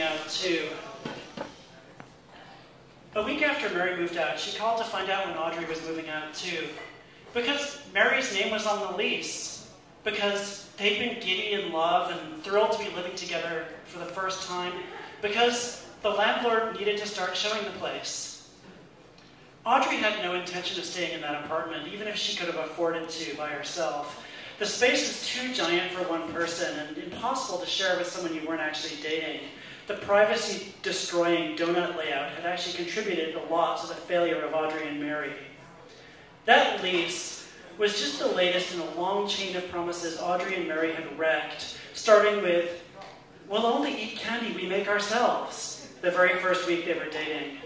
moving out too. A week after Mary moved out, she called to find out when Audrey was moving out too. Because Mary's name was on the lease. Because they'd been giddy in love and thrilled to be living together for the first time. Because the landlord needed to start showing the place. Audrey had no intention of staying in that apartment, even if she could have afforded to by herself. The space was too giant for one person and impossible to share with someone you weren't actually dating. The privacy-destroying donut layout had actually contributed a lot to the failure of Audrey and Mary. That lease was just the latest in a long chain of promises Audrey and Mary had wrecked, starting with, "We'll only eat candy we make ourselves," the very first week they were dating.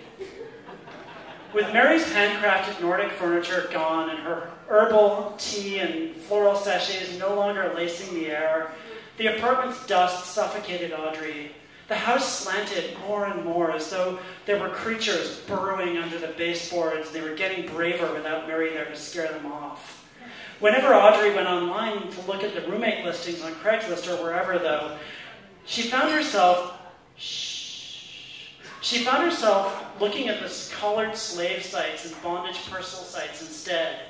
With Mary's handcrafted Nordic furniture gone and her herbal tea and floral sachets no longer lacing the air, the apartment's dust suffocated Audrey. The house slanted more and more as though there were creatures burrowing under the baseboards. They were getting braver without Mary there to scare them off. Whenever Audrey went online to look at the roommate listings on Craigslist or wherever, though, she found herself looking at the collared slave sites and bondage parcel sites instead.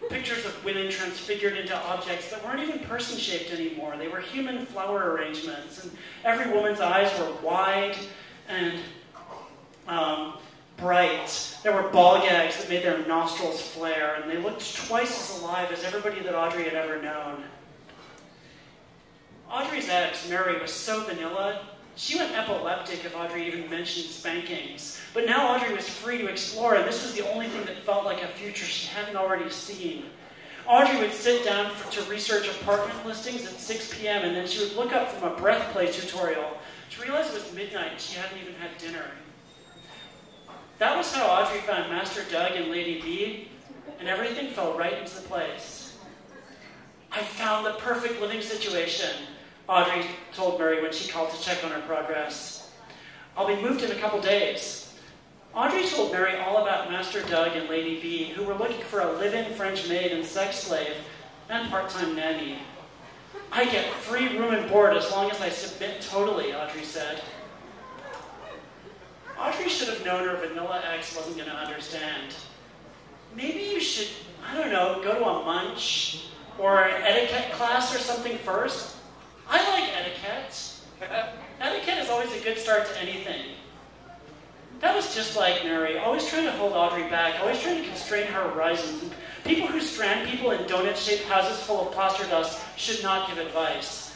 Pictures of women transfigured into objects that weren't even person-shaped anymore. They were human flower arrangements, and every woman's eyes were wide and bright. There were ball gags that made their nostrils flare, and they looked twice as alive as everybody that Audrey had ever known. Audrey's ex, Mary, was so vanilla, she went epileptic if Audrey even mentioned spankings. But now Audrey was free to explore, and this was the only thing that felt like a future she hadn't already seen. Audrey would sit down to research apartment listings at 6 p.m., and then she would look up from a breath play tutorial to realize it was midnight and she hadn't even had dinner. That was how Audrey found Master Doug and Lady B, and everything fell right into place. "I found the perfect living situation," Audrey told Mary when she called to check on her progress. "I'll be moved in a couple days." Audrey told Mary all about Master Doug and Lady B, who were looking for a live-in French maid and sex slave and part-time nanny. "I get free room and board as long as I submit totally," Audrey said. Audrey should have known her vanilla ex wasn't going to understand. "Maybe you should, I don't know, go to a munch or an etiquette class or something first." "I like etiquette. Etiquette is always a good start to anything." That was just like Mary, always trying to hold Audrey back, always trying to constrain her horizons. And people who strand people in donut-shaped houses full of plaster dust should not give advice.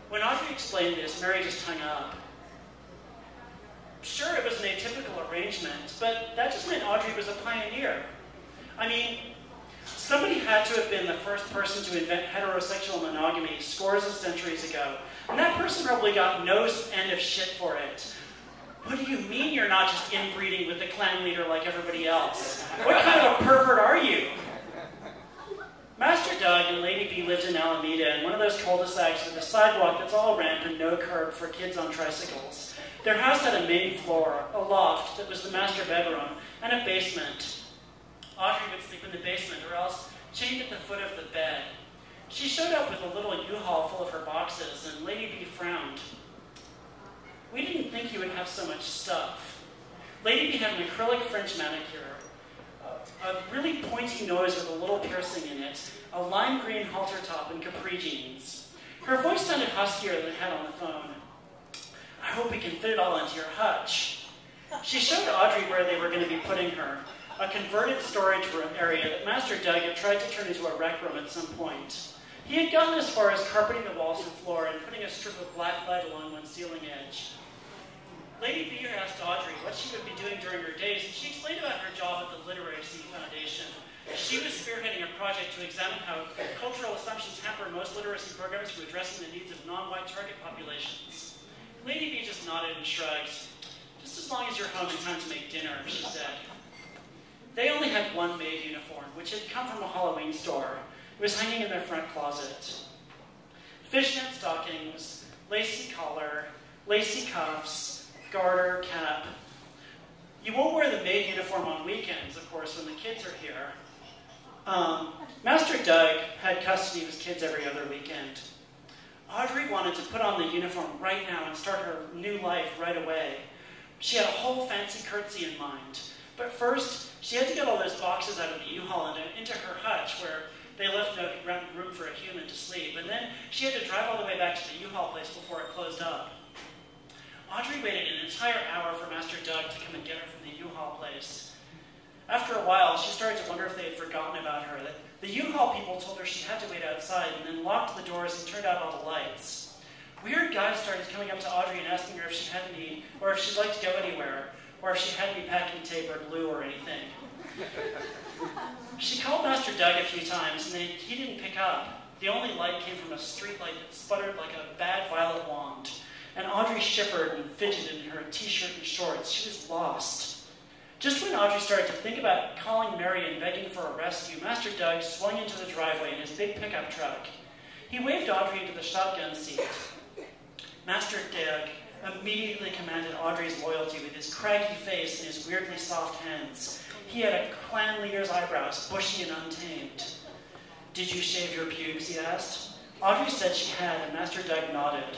When Audrey explained this, Mary just hung up. Sure, it was an atypical arrangement, but that just meant Audrey was a pioneer. I mean, somebody had to have been the first person to invent heterosexual monogamy scores of centuries ago, and that person probably got no end of shit for it. "What do you mean you're not just inbreeding with the clan leader like everybody else? What kind of a pervert are you?" Master Doug and Lady B lived in Alameda in one of those cul-de-sacs with a sidewalk that's all ramp and no curb for kids on tricycles. Their house had a main floor, a loft that was the master bedroom, and a basement. Audrey would sleep in the basement or else chained at the foot of the bed. She showed up with a little U-Haul full of her boxes, and Lady B frowned. "We didn't think you would have so much stuff." Lady B had an acrylic French manicure, a really pointy nose with a little piercing in it, a lime green halter top, and capri jeans. Her voice sounded huskier than it had on the phone. "I hope we can fit it all into your hutch." She showed Audrey where they were going to be putting her, a converted storage room area that Master Doug had tried to turn into a rec room at some point. He had gotten as far as carpeting the walls and floor and putting a strip of black light along one ceiling edge. Lady B asked Audrey what she would be doing during her days, and she explained about her job at the Literacy Foundation. She was spearheading a project to examine how cultural assumptions hamper most literacy programs from addressing the needs of non-white target populations. Lady B just nodded and shrugged. "Just as long as you're home in time to make dinner," she said. They only had one maid uniform, which had come from a Halloween store. It was hanging in their front closet. Fishnet stockings, lacy collar, lacy cuffs, garter, cap. You won't wear the maid uniform on weekends, of course, when the kids are here. Master Doug had custody of his kids every other weekend. Audrey wanted to put on the uniform right now and start her new life right away. She had a whole fancy curtsy in mind. But first, she had to get all those boxes out of the U-Haul and into her hutch where they left no room for a human to sleep. And then she had to drive all the way back to the U-Haul place before it closed up. Audrey waited an entire hour for Master Doug to come and get her from the U-Haul place. After a while, she started to wonder if they had forgotten about her, that the U-Haul people told her she had to wait outside and then locked the doors and turned out all the lights. Weird guys started coming up to Audrey and asking her if she had any, or if she'd like to go anywhere, or if she had any packing tape or glue or anything. She called Master Doug a few times, and he didn't pick up. The only light came from a street light that sputtered like a bad violet wand. And Audrey shivered and fidgeted in her t-shirt and shorts. She was lost. Just when Audrey started to think about calling Mary and begging for a rescue, Master Doug swung into the driveway in his big pickup truck. He waved Audrey into the shotgun seat. Master Doug immediately commanded Audrey's loyalty with his craggy face and his weirdly soft hands. He had a clan leader's eyebrows, bushy and untamed. "Did you shave your pubes?" he asked. Audrey said she had, and Master Doug nodded.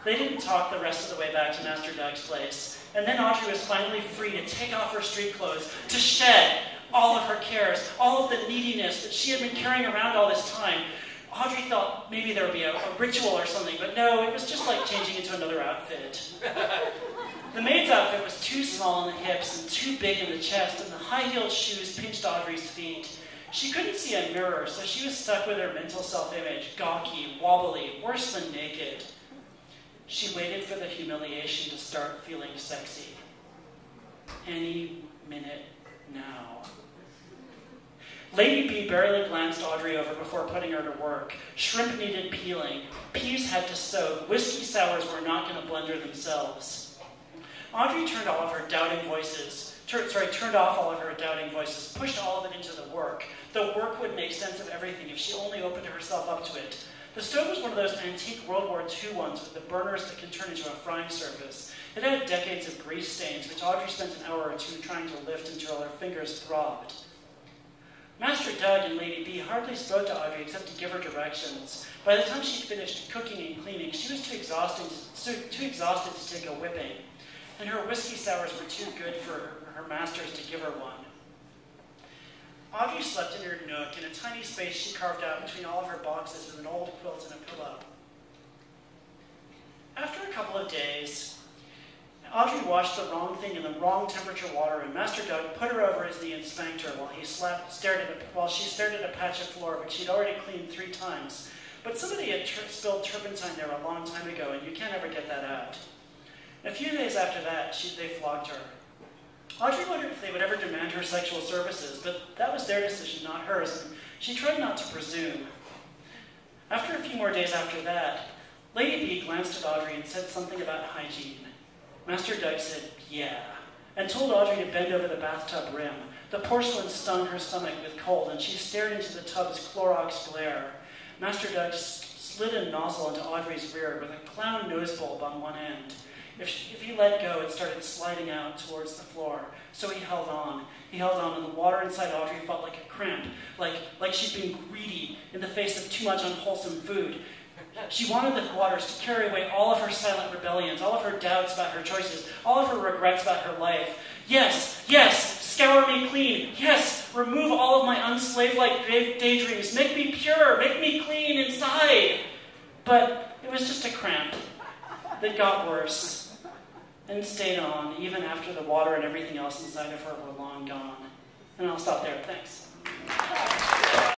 They didn't talk the rest of the way back to Master Doug's place, and then Audrey was finally free to take off her street clothes, to shed all of her cares, all of the neediness that she had been carrying around all this time. Audrey thought maybe there would be a ritual or something, but no, it was just like changing into another outfit. The maid's outfit was too small in the hips and too big in the chest, and the high-heeled shoes pinched Audrey's feet. She couldn't see a mirror, so she was stuck with her mental self-image, gawky, wobbly, worse than naked. She waited for the humiliation to start feeling sexy. Any minute now. Lady B barely glanced Audrey over before putting her to work. Shrimp needed peeling. Peas had to soak. Whiskey sours were not going to blender themselves. Audrey turned off all of her doubting voices, pushed all of it into the work. The work would make sense of everything if she only opened herself up to it. The stove was one of those antique World War II ones with the burners that can turn into a frying surface. It had decades of grease stains, which Audrey spent an hour or two trying to lift until her fingers throbbed. Master Doug and Lady B hardly spoke to Audrey except to give her directions. By the time she'd finished cooking and cleaning, she was too exhausted to take a whipping, and her whiskey sours were too good for her masters to give her one. Audrey slept in her nook in a tiny space she carved out between all of her boxes with an old quilt and a pillow. After a couple of days, Audrey washed the wrong thing in the wrong temperature water, and Master Doug put her over his knee and spanked her while she stared at a patch of floor which she'd already cleaned 3 times. But somebody had spilled turpentine there a long time ago, and you can't ever get that out. A few days after that, they flogged her. Audrey wondered if they would ever demand her sexual services, but that was their decision, not hers, and she tried not to presume. After a few more days after that, Lady B glanced at Audrey and said something about hygiene. Master Doug said, "Yeah," and told Audrey to bend over the bathtub rim. The porcelain stung her stomach with cold, and she stared into the tub's Clorox glare. Master Doug slid a nozzle into Audrey's rear with a clown nose bulb on one end. If he let go, it started sliding out towards the floor. So he held on. And the water inside Audrey felt like a cramp, like she'd been greedy in the face of too much unwholesome food. She wanted the waters to carry away all of her silent rebellions, all of her doubts about her choices, all of her regrets about her life. Yes, scour me clean. Yes, remove all of my unslave-like daydreams. Make me pure. Make me clean inside. But it was just a cramp that got worse and stayed on even after the water and everything else inside of her were long gone. And I'll stop there. Thanks.